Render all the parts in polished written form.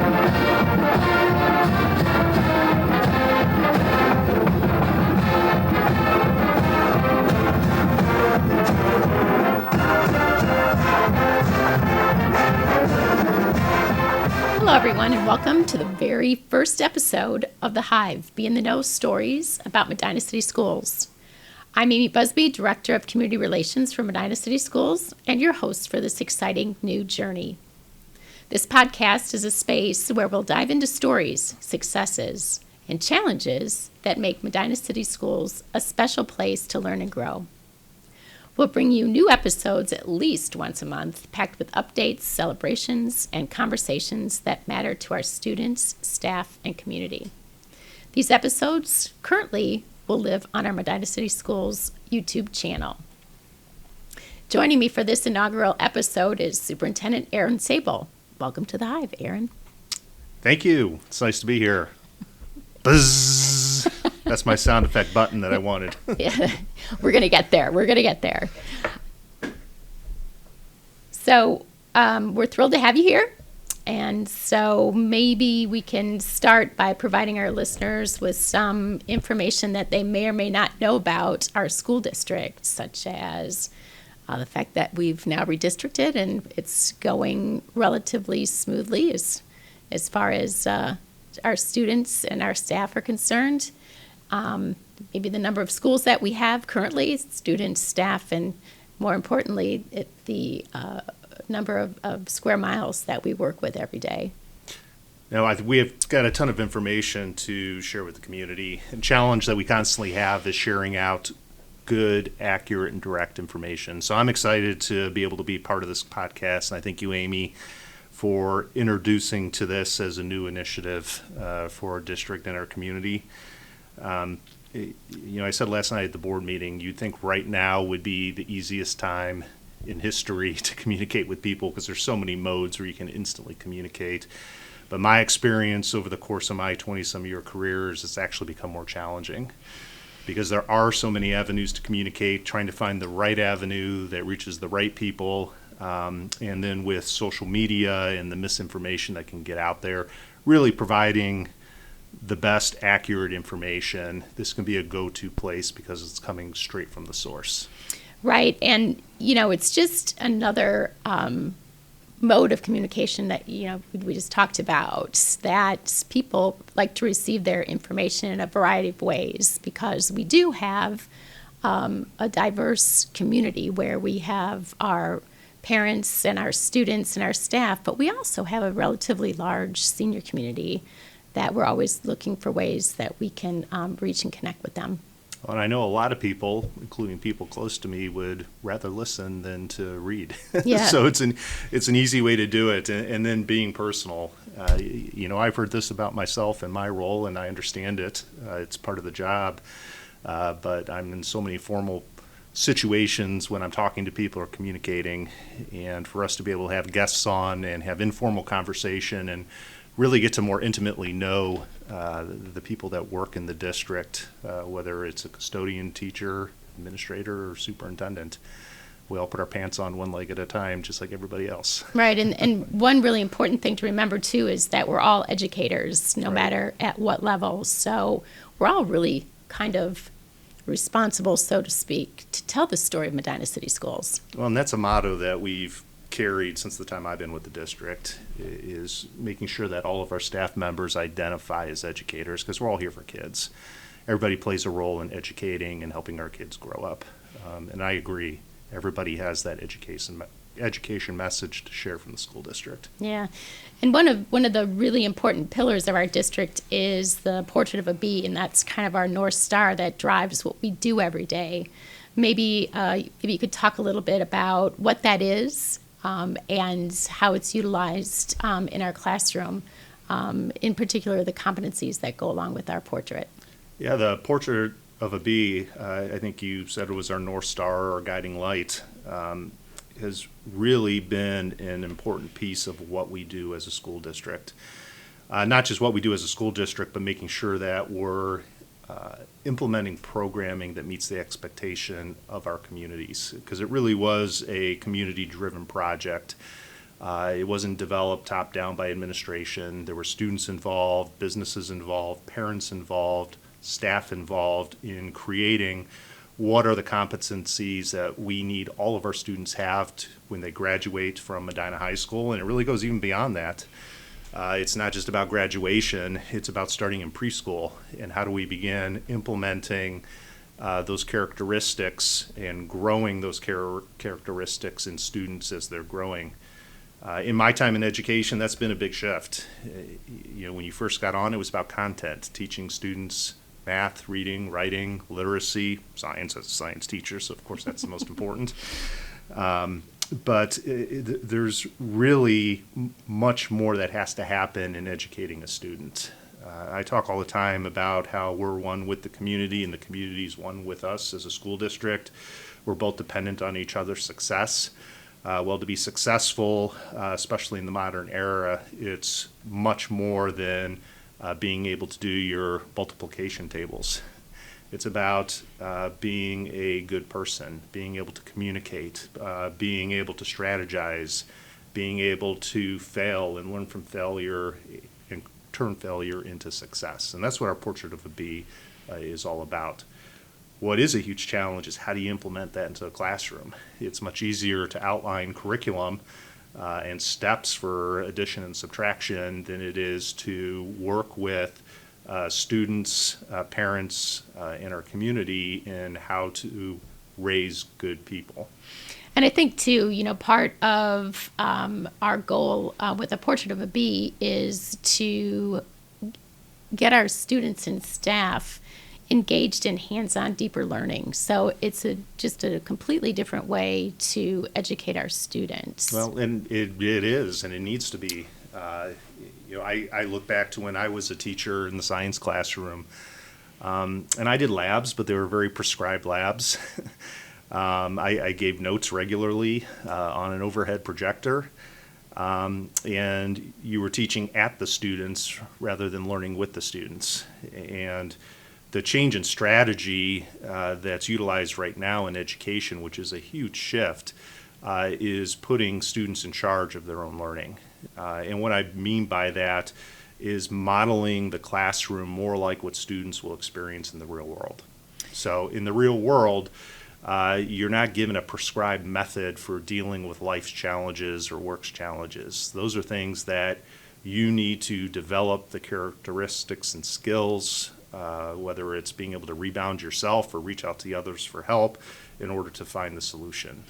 Hello, everyone, and welcome to the very first episode of the Hive, Be in the Know stories about Medina City Schools. I'm Amy Busby, Director of Community Relations for Medina City Schools, and your host for this exciting new journey. This podcast is a space where we'll dive into stories, successes, and challenges that make Medina City Schools a special place to learn and grow. We'll bring you new episodes at least once a month, packed with updates, celebrations, and conversations that matter to our students, staff, and community. These episodes currently will live on our Medina City Schools YouTube channel. Joining me for this inaugural episode is Superintendent Aaron Sable. Welcome to the Hive, Aaron. Thank you. It's nice to be here. Buzz. That's my sound effect button that I wanted. Yeah, we're going to get there. So we're thrilled to have you here. And so maybe we can start by providing our listeners with some information that they may or may not know about our school district, such as the fact that we've now redistricted and it's going relatively smoothly as far as our students and our staff are concerned. Maybe the number of schools that we have currently, students, staff, and more importantly, the number of square miles that we work with every day. Now, we have got a ton of information to share with the community. The challenge that we constantly have is sharing out good, accurate, and direct information. So I'm excited to be able to be part of this podcast, and I thank you, Amy, for introducing to this as a new initiative for our district and our community. I said last night at the board meeting, you'd think right now would be the easiest time in history to communicate with people because there's so many modes where you can instantly communicate. But my experience over the course of my 20-some-year career is it's actually become more challenging because there are so many avenues to communicate, trying to find the right avenue that reaches the right people. And then with social media and the misinformation that can get out there, really providing the best accurate information. This can be a go-to place because it's coming straight from the source. Right. And, it's just another mode of communication that, we just talked about, that people like to receive their information in a variety of ways because we do have a diverse community where we have our parents and our students and our staff, but we also have a relatively large senior community that we're always looking for ways that we can reach and connect with them. Well, and I know a lot of people, including people close to me, would rather listen than to read. Yeah. So it's an easy way to do it, and then being personal. I've heard this about myself and my role, and I understand it. It's part of the job, but I'm in so many formal situations when I'm talking to people or communicating, and for us to be able to have guests on and have informal conversation and really get to more intimately know the people that work in the district, whether it's a custodian, teacher, administrator, or superintendent. We all put our pants on one leg at a time, just like everybody else. Right, and one really important thing to remember, too, is that we're all educators, no matter at what level. So we're all really kind of responsible, so to speak, to tell the story of Medina City Schools. Well, and that's a motto that we've carried since the time I've been with the district, is making sure that all of our staff members identify as educators because we're all here for kids. Everybody plays a role in educating and helping our kids grow up. And I agree. Everybody has that education message to share from the school district. Yeah. And one of the really important pillars of our district is the portrait of a bee, and that's kind of our North Star that drives what we do every day. Maybe you could talk a little bit about what that is, and how it's utilized in our classroom, in particular the competencies that go along with our portrait. Yeah, the portrait of a bee, I think you said it was our North Star or guiding light, has really been an important piece of what we do as a school district. Not just what we do as a school district, but making sure that we're implementing programming that meets the expectation of our communities, because it really was a community-driven project It wasn't developed top-down by administration. There were students involved, businesses involved, parents involved, staff involved in creating what are the competencies that we need all of our students have when they graduate from Medina High School. And it really goes even beyond that. It's not just about graduation, it's about starting in preschool and how do we begin implementing those characteristics and growing those characteristics in students as they're growing. In my time in education, that's been a big shift. When you first got on, it was about content, teaching students math, reading, writing, literacy, science as a science teacher, so of course that's the most important. But there's really much more that has to happen in educating a student. I talk all the time about how we're one with the community and the community's one with us as a school district. We're both dependent on each other's success. Well, to be successful, especially in the modern era, it's much more than being able to do your multiplication tables. It's about being a good person, being able to communicate, being able to strategize, being able to fail and learn from failure and turn failure into success. And that's what our Portrait of a Bee is all about. What is a huge challenge is how do you implement that into a classroom? It's much easier to outline curriculum and steps for addition and subtraction than it is to work with students, parents in our community in how to raise good people. And I think, too, part of our goal with a Portrait of a Bee is to get our students and staff engaged in hands-on deeper learning. So it's just a completely different way to educate our students. Well, and it is, and it needs to be. I look back to when I was a teacher in the science classroom, and I did labs, but they were very prescribed labs. I gave notes regularly on an overhead projector, and you were teaching at the students rather than learning with the students. And the change in strategy that's utilized right now in education, which is a huge shift, is putting students in charge of their own learning. And what I mean by that is modeling the classroom more like what students will experience in the real world. So in the real world, you're not given a prescribed method for dealing with life's challenges or work's challenges. Those are things that you need to develop the characteristics and skills, whether it's being able to rebound yourself or reach out to others for help in order to find the solution.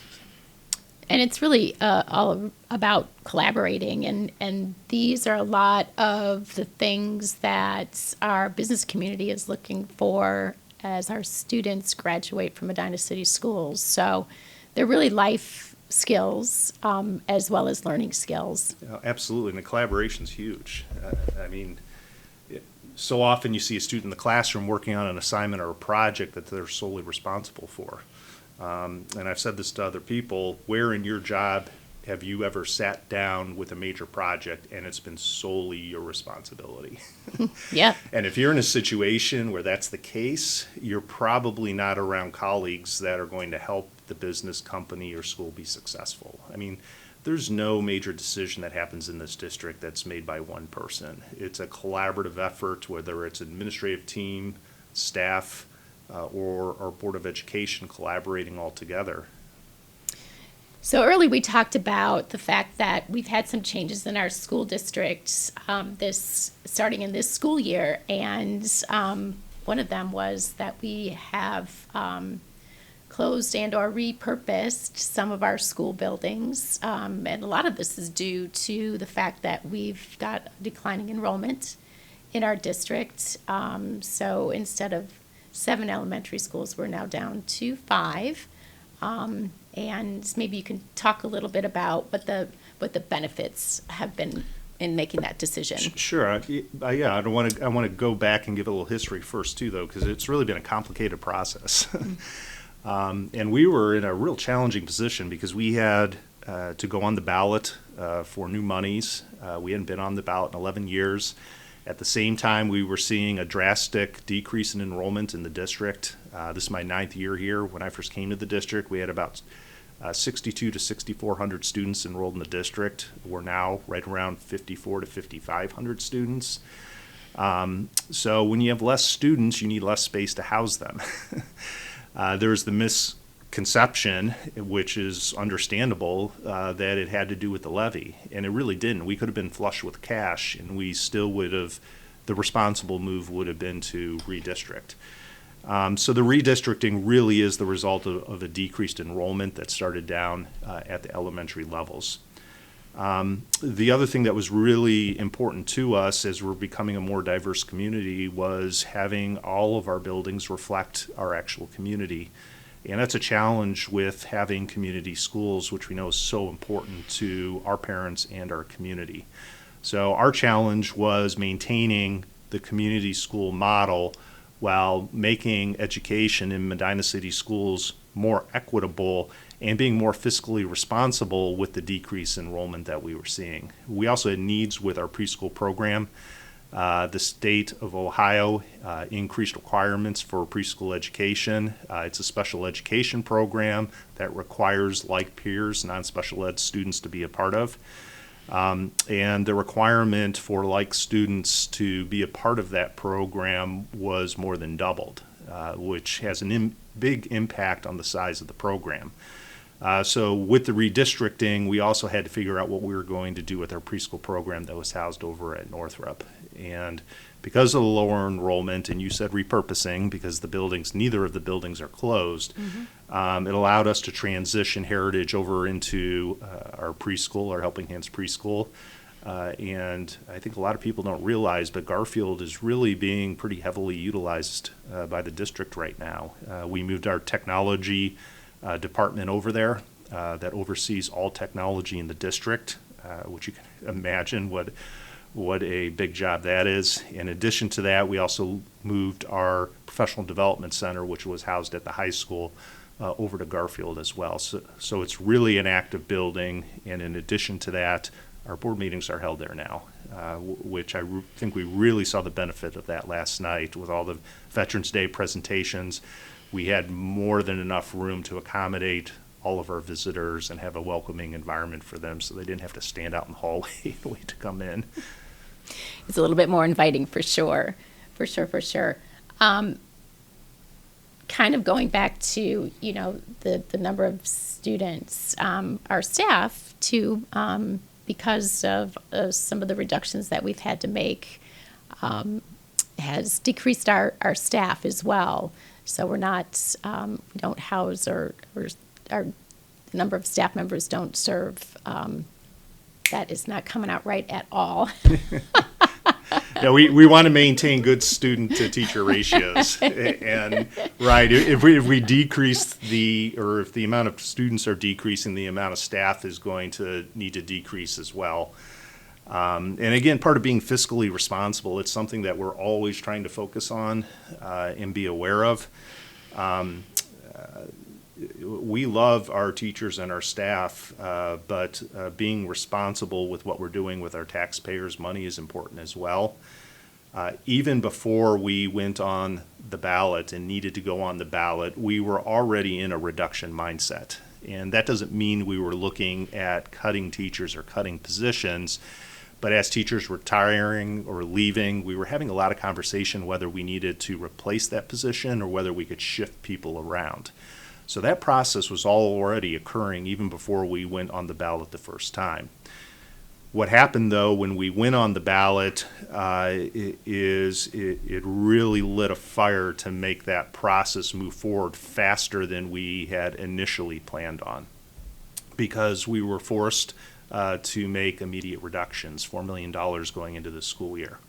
And it's really all about collaborating, and these are a lot of the things that our business community is looking for as our students graduate from Medina City schools. So they're really life skills as well as learning skills. Absolutely, and the collaboration's huge. So often you see a student in the classroom working on an assignment or a project that they're solely responsible for. And I've said this to other people, where in your job have you ever sat down with a major project and it's been solely your responsibility? Yeah. And if you're in a situation where that's the case, you're probably not around colleagues that are going to help the business, company, or school be successful. There's no major decision that happens in this district that's made by one person. It's a collaborative effort, whether it's administrative team, staff, or our Board of Education collaborating all together. So early we talked about the fact that we've had some changes in our school district starting in this school year, and one of them was that we have closed and or repurposed some of our school buildings, and a lot of this is due to the fact that we've got declining enrollment in our district. So instead of 7 elementary schools, we're now down to 5. And maybe you can talk a little bit about what the benefits have been in making that decision. Sure. I want to go back and give a little history first too, though, because it's really been a complicated process. And we were in a real challenging position because we had to go on the ballot for new monies. We hadn't been on the ballot in 11 years. At the same time, we were seeing a drastic decrease in enrollment in the district. This is my 9th year here. When I first came to the district, we had about 62 to 6,400 students enrolled in the district. We're now right around 54 to 5,500 students. So when you have less students, you need less space to house them. There's the misconception, which is understandable, that it had to do with the levy, and it really didn't. We could have been flush with cash, and we still would have, the responsible move would have been to redistrict. So the redistricting really is the result of a decreased enrollment that started down at the elementary levels. The other thing that was really important to us as we're becoming a more diverse community was having all of our buildings reflect our actual community. And that's a challenge with having community schools, which we know is so important to our parents and our community. So our challenge was maintaining the community school model while making education in Medina City schools more equitable and being more fiscally responsible with the decrease in enrollment that we were seeing. We also had needs with our preschool program. The state of Ohio increased requirements for preschool education. It's a special education program that requires like peers, non-special ed students to be a part of. And the requirement for like students to be a part of that program was more than doubled, which has a big impact on the size of the program. So with the redistricting, we also had to figure out what we were going to do with our preschool program that was housed over at Northrop. And because of the lower enrollment, and you said repurposing, because neither of the buildings are closed, it allowed us to transition Heritage over into our preschool, our Helping Hands preschool. And I think a lot of people don't realize, but Garfield is really being pretty heavily utilized by the district right now. We moved our technology department over there that oversees all technology in the district, which you can imagine what a big job that is. In addition to that, we also moved our professional development center, which was housed at the high school, over to Garfield as well. So it's really an active building, and in addition to that, our board meetings are held there now, which I think we really saw the benefit of that last night with all the Veterans Day presentations. We had more than enough room to accommodate all of our visitors and have a welcoming environment for them, so they didn't have to stand out in the hallway and wait to come in. It's a little bit more inviting for sure. Kind of going back to, the number of students, our staff too, because of some of the reductions that we've had to make, has decreased our staff as well. So we're not, we don't house or our number of staff members don't serve. That is not coming out right at all. Yeah, we want to maintain good student to teacher ratios. And right, if we decrease if the amount of students are decreasing, the amount of staff is going to need to decrease as well. And again, part of being fiscally responsible, it's something that we're always trying to focus on and be aware of. We love our teachers and our staff, but being responsible with what we're doing with our taxpayers' money is important as well. Even before we went on the ballot and needed to go on the ballot, we were already in a reduction mindset. And that doesn't mean we were looking at cutting teachers or cutting positions, but as teachers were retiring or leaving, we were having a lot of conversation whether we needed to replace that position or whether we could shift people around. So that process was already occurring even before we went on the ballot the first time. What happened, though, when we went on the ballot it really lit a fire to make that process move forward faster than we had initially planned on, because we were forced to make immediate reductions, $4 million going into the school year.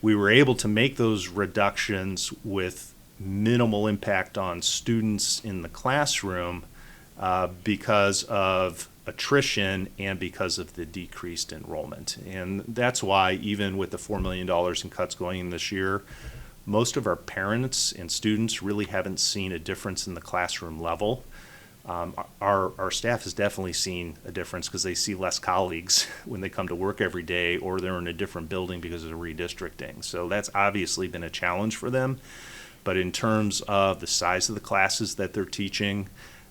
We were able to make those reductions with minimal impact on students in the classroom because of attrition and because of the decreased enrollment. And that's why even with the $4 million in cuts going in this year, most of our parents and students really haven't seen a difference in the classroom level. Our staff has definitely seen a difference because they see less colleagues when they come to work every day, or they're in a different building because of the redistricting. So that's obviously been a challenge for them. But in terms of the size of the classes that they're teaching,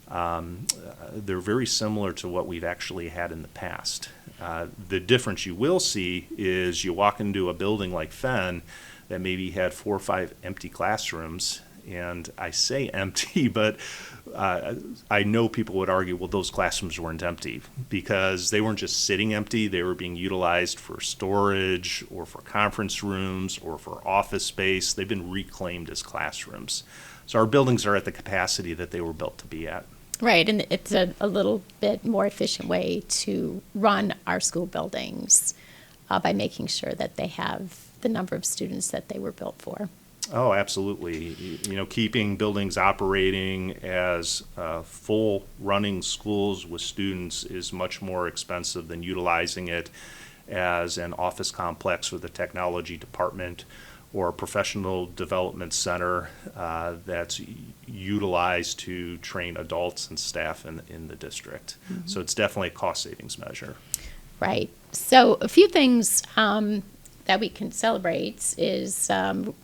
they're very similar to what we've actually had in the past. The difference you will see is you walk into a building like Fenn that maybe had 4 or 5 empty classrooms, and I say empty, but I know people would argue, well, those classrooms weren't empty because they weren't just sitting empty. They were being utilized for storage or for conference rooms or for office space. They've been reclaimed as classrooms. So our buildings are at the capacity that they were built to be at. Right, and it's a little bit more efficient way to run our school buildings by making sure that they have the number of students that they were built for. Oh, absolutely. Keeping buildings operating as full running schools with students is much more expensive than utilizing it as an office complex with a technology department or a professional development center that's utilized to train adults and staff in the district. Mm-hmm. So it's definitely a cost savings measure. Right. So a few things that we can celebrate is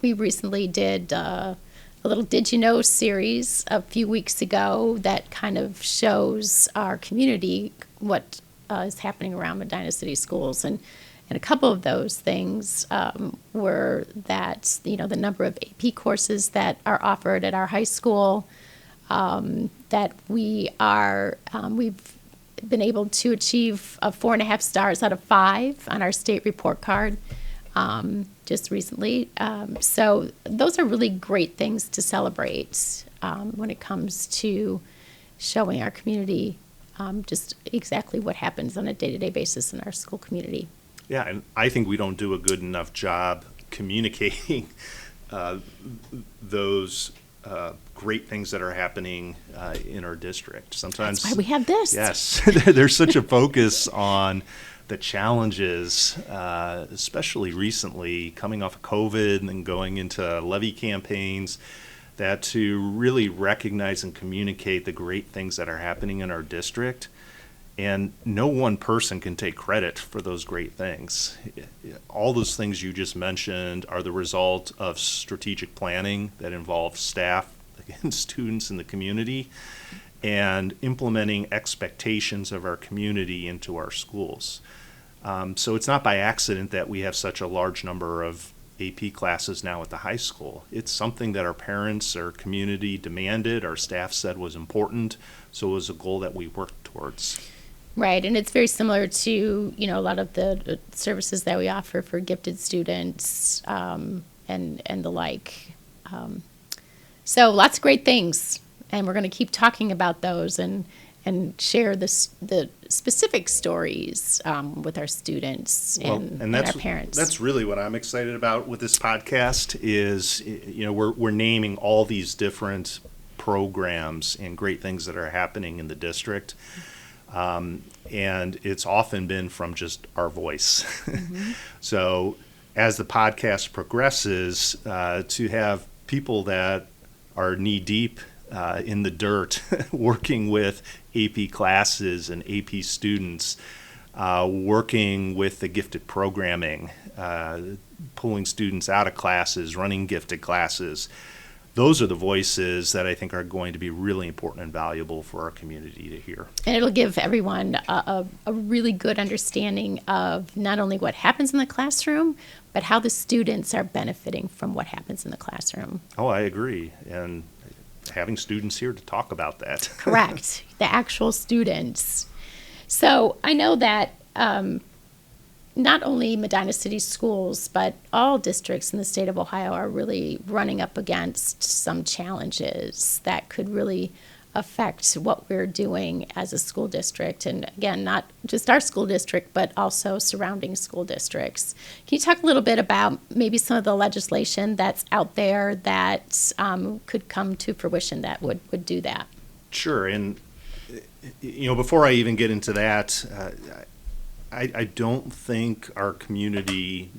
we recently did a little Did You Know series a few weeks ago that kind of shows our community what is happening around Medina City Schools. And a couple of those things were that, the number of AP courses that are offered at our high school, that we've been able to achieve 4.5 stars out of 5 on our state report card just recently. So those are really great things to celebrate when it comes to showing our community just exactly what happens on a day-to-day basis in our school community. Yeah, and I think we don't do a good enough job communicating those great things that are happening in our district. Sometimes that's why we have this. Yes, there's such a focus on the challenges, especially recently coming off of COVID and going into levy campaigns, that to really recognize and communicate the great things that are happening in our district. And no one person can take credit for those great things. All those things you just mentioned are the result of strategic planning that involves staff and students in the community and implementing expectations of our community into our schools. So it's not by accident that we have such a large number of AP classes now at the high school. It's something that our parents, our community demanded, our staff said was important, so it was a goal that we worked towards. Right, and it's very similar to, a lot of the services that we offer for gifted students and the like. So lots of great things, and we're going to keep talking about those and share the specific stories with our students and our parents. That's really what I'm excited about with this podcast is, we're naming all these different programs and great things that are happening in the district. And it's often been from just our voice. Mm-hmm. So as the podcast progresses, to have people that are knee deep in the dirt working with AP classes and AP students, working with the gifted programming, pulling students out of classes, running gifted classes. Those are the voices that I think are going to be really important and valuable for our community to hear. And it'll give everyone a really good understanding of not only what happens in the classroom, but how the students are benefiting from what happens in the classroom. Oh, I agree. And having students here to talk about that. Correct. The actual students. So I know that not only Medina City Schools, but all districts in the state of Ohio are really running up against some challenges that could really affect what we're doing as a school district. And again, not just our school district, but also surrounding school districts. Can you talk a little bit about maybe some of the legislation that's out there that could come to fruition that would do that? Sure. And, before I even get into that, I don't think our community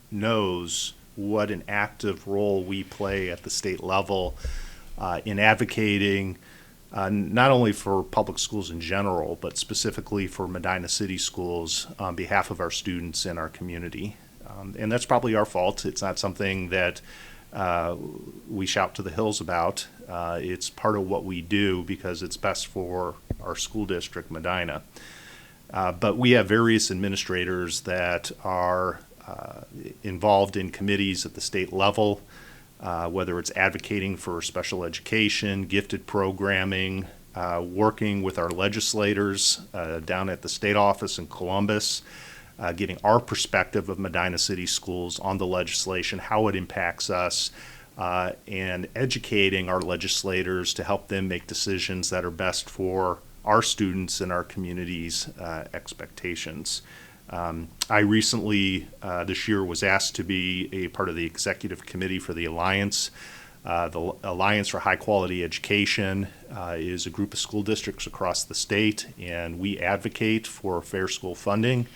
knows what an active role we play at the state level in advocating not only for public schools in general, but specifically for Medina City Schools on behalf of our students and our community. And that's probably our fault. It's not something that we shout to the hills about. It's part of what we do because it's best for our school district, Medina. But we have various administrators that are involved in committees at the state level, whether it's advocating for special education, gifted programming, working with our legislators down at the state office in Columbus, getting our perspective of Medina City Schools on the legislation, how it impacts us, and educating our legislators to help them make decisions that are best for our students and our community's expectations. I recently, this year, was asked to be a part of the executive committee for the Alliance. The Alliance for High Quality Education is a group of school districts across the state, and we advocate for fair school funding.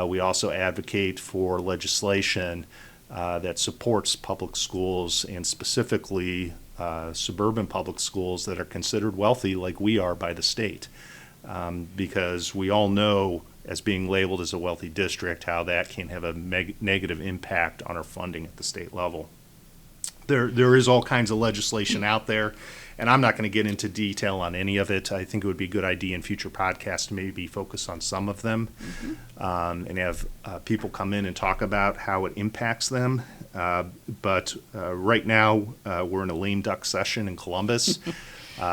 We also advocate for legislation that supports public schools, and specifically suburban public schools that are considered wealthy like we are by the state. Because we all know, as being labeled as a wealthy district, how that can have a negative impact on our funding at the state level. There is all kinds of legislation out there, and I'm not going to get into detail on any of it. I think it would be a good idea in future podcasts to maybe focus on some of them, and have people come in and talk about how it impacts them. But right now, we're in a lame duck session in Columbus.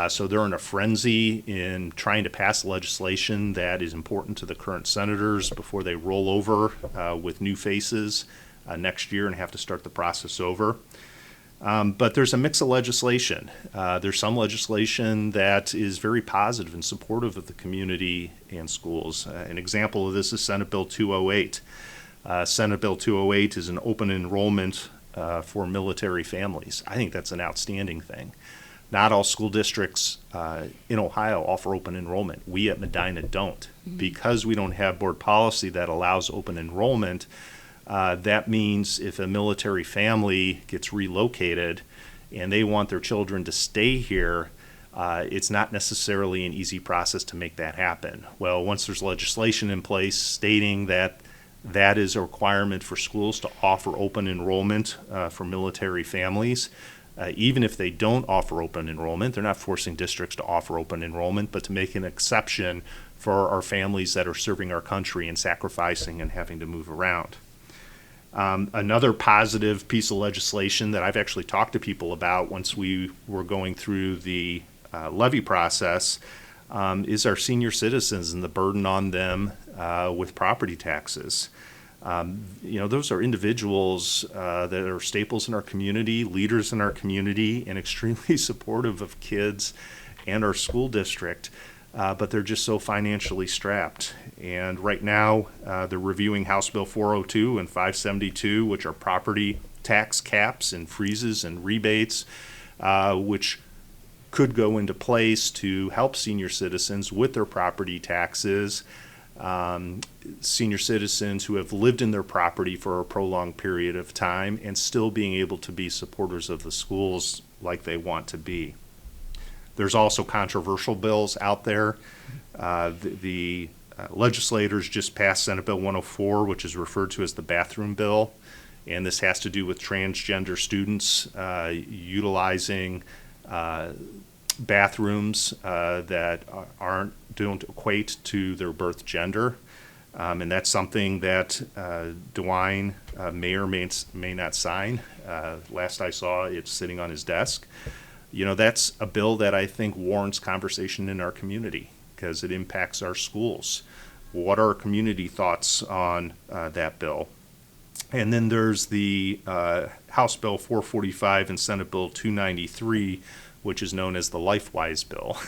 So they're in a frenzy in trying to pass legislation that is important to the current senators before they roll over with new faces next year and have to start the process over. But there's a mix of legislation. There's some legislation that is very positive and supportive of the community and schools. An example of this is Senate Bill 208. Senate Bill 208 is an open enrollment for military families. I think that's an outstanding thing. Not all school districts in Ohio offer open enrollment. We at Medina don't. Because we don't have board policy that allows open enrollment, that means if a military family gets relocated and they want their children to stay here, it's not necessarily an easy process to make that happen. Well, once there's legislation in place stating that that is a requirement for schools to offer open enrollment for military families, even if they don't offer open enrollment, they're not forcing districts to offer open enrollment, but to make an exception for our families that are serving our country and sacrificing and having to move around. Another positive piece of legislation that I've actually talked to people about once we were going through the levy process is our senior citizens and the burden on them with property taxes. Those are individuals that are staples in our community, leaders in our community, and extremely supportive of kids and our school district, but they're just so financially strapped. And right now, they're reviewing House Bill 402 and 572, which are property tax caps and freezes and rebates, which could go into place to help senior citizens with their property taxes. Senior citizens who have lived in their property for a prolonged period of time and still being able to be supporters of the schools like they want to be. There's also controversial bills out there. The legislators just passed Senate Bill 104, which is referred to as the bathroom bill, and this has to do with transgender students utilizing bathrooms that don't equate to their birth gender, and that's something that DeWine may or may not sign. Last I saw, it's sitting on his desk. That's a bill that I think warrants conversation in our community because it impacts our schools. What are our community thoughts on that bill? And then there's the House Bill 445 and Senate Bill 293, which is known as the LifeWise bill.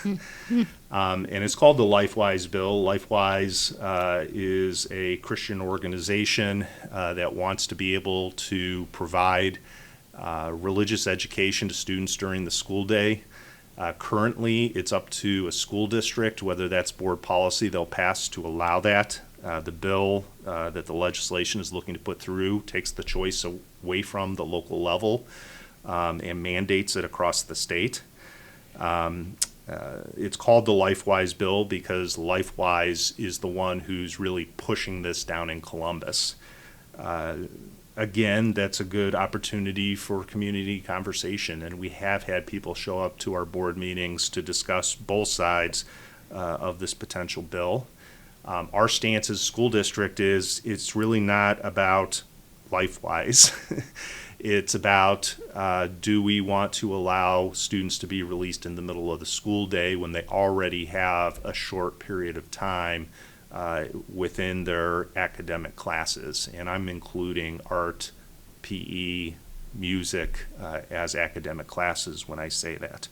And it's called the LifeWise bill. LifeWise is a Christian organization that wants to be able to provide religious education to students during the school day. Currently, it's up to a school district, whether that's board policy they'll pass to allow that. The bill that the legislation is looking to put through takes the choice away from the local level and mandates it across the state. It's called the LifeWise bill because LifeWise is the one who's really pushing this down in Columbus. again, that's a good opportunity for community conversation, and we have had people show up to our board meetings to discuss both sides of this potential bill. Our stance as a school district is it's really not about LifeWise. It's about do we want to allow students to be released in the middle of the school day when they already have a short period of time within their academic classes, and I'm including art, PE, music as academic classes when I say that.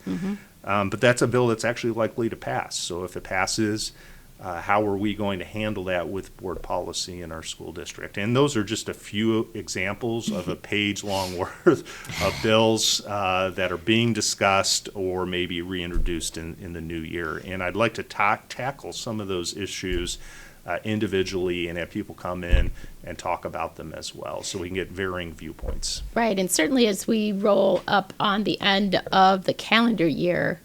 But that's a bill that's actually likely to pass. So if it passes, how are we going to handle that with board policy in our school district? And those are just a few examples of a page-long worth of bills that are being discussed or maybe reintroduced in the new year. And I'd like to tackle some of those issues individually and have people come in and talk about them as well, so we can get varying viewpoints. Right, and certainly as we roll up on the end of the calendar year,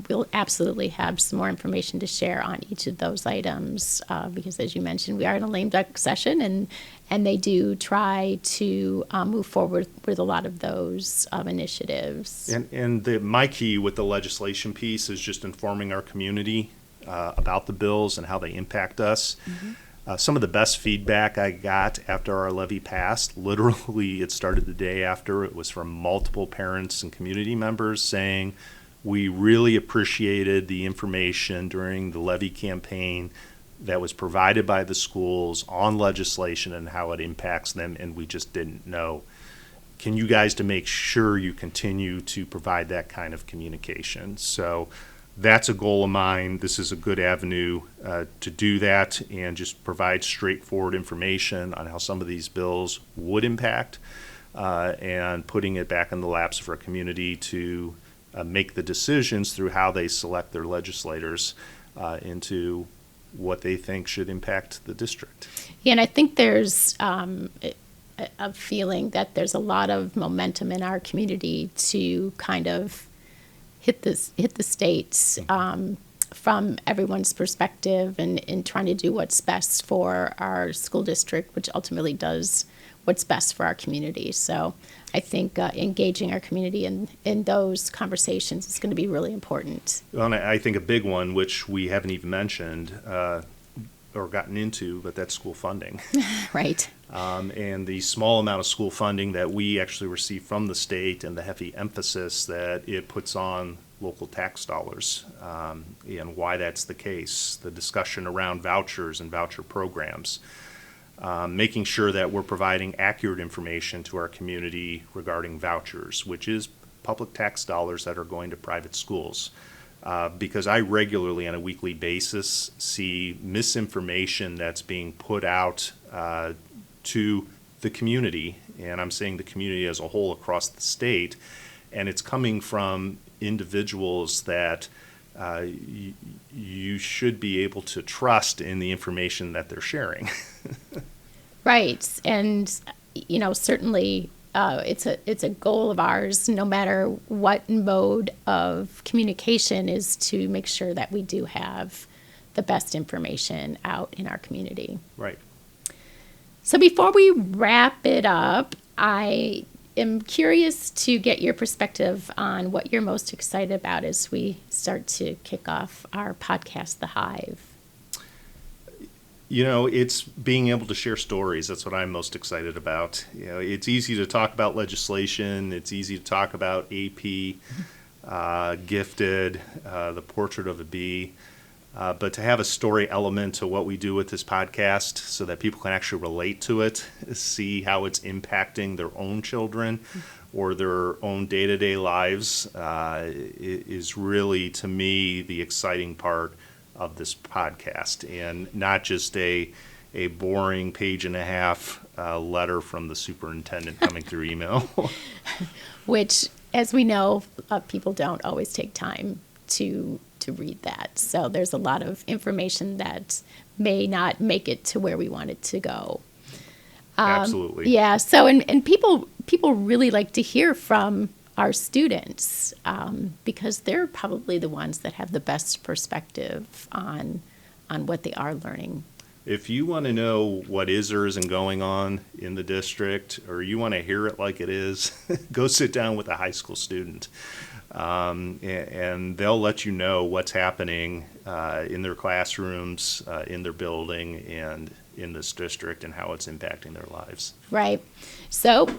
we'll absolutely have some more information to share on each of those items because, as you mentioned, we are in a lame duck session, and they do try to move forward with a lot of those initiatives. And my key with the legislation piece is just informing our community about the bills and how they impact us. Some of the best feedback I got after our levy passed, literally it started the day after, it was from multiple parents and community members saying, we really appreciated the information during the levy campaign that was provided by the schools on legislation and how it impacts them, and we just didn't know. Can you guys to make sure you continue to provide that kind of communication? So that's a goal of mine. This is a good avenue to do that and just provide straightforward information on how some of these bills would impact and putting it back in the laps of our community to make the decisions through how they select their legislators into what they think should impact the district. Yeah, and I think there's a feeling that there's a lot of momentum in our community to kind of hit the states from everyone's perspective and trying to do what's best for our school district, which ultimately does what's best for our community. So I think engaging our community in those conversations is going to be really important. Well, and I think a big one, which we haven't even mentioned or gotten into, but that's school funding. Right. And the small amount of school funding that we actually receive from the state and the heavy emphasis that it puts on local tax dollars and why that's the case, the discussion around vouchers and voucher programs. Making sure that we're providing accurate information to our community regarding vouchers, which is public tax dollars that are going to private schools. Because I regularly, on a weekly basis, see misinformation that's being put out to the community, and I'm saying the community as a whole across the state, and it's coming from individuals that you should be able to trust in the information that they're sharing. Right, and certainly it's a goal of ours, no matter what mode of communication, is to make sure that we do have the best information out in our community. Right. So before we wrap it up, I am curious to get your perspective on what you're most excited about as we start to kick off our podcast, The Hive. It's being able to share stories. That's what I'm most excited about. It's easy to talk about legislation. It's easy to talk about AP, gifted, the portrait of a bee. But to have a story element to what we do with this podcast so that people can actually relate to it, see how it's impacting their own children or their own day-to-day lives is really, to me, the exciting part of this podcast, and not just a boring page and a half letter from the superintendent coming through email. Which, as we know, people don't always take time to read that. So there's a lot of information that may not make it to where we want it to go. Absolutely. Yeah. So and people really like to hear from our students because they're probably the ones that have the best perspective on what they are learning. If you want to know what is or isn't going on in the district, or you want to hear it like it is, go sit down with a high school student. And they'll let you know what's happening in their classrooms, in their building, and in this district, and how it's impacting their lives. Right. So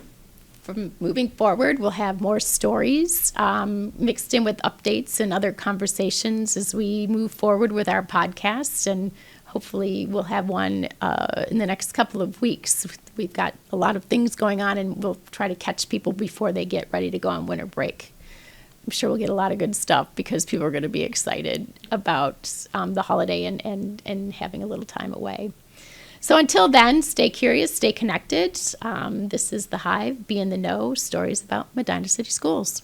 from moving forward, we'll have more stories mixed in with updates and other conversations as we move forward with our podcast, and hopefully we'll have one in the next couple of weeks. We've got a lot of things going on, and we'll try to catch people before they get ready to go on winter break. I'm sure we'll get a lot of good stuff because people are going to be excited about the holiday and having a little time away. So until then, stay curious, stay connected. This is The Hive, Be in the Know, stories about Medina City Schools.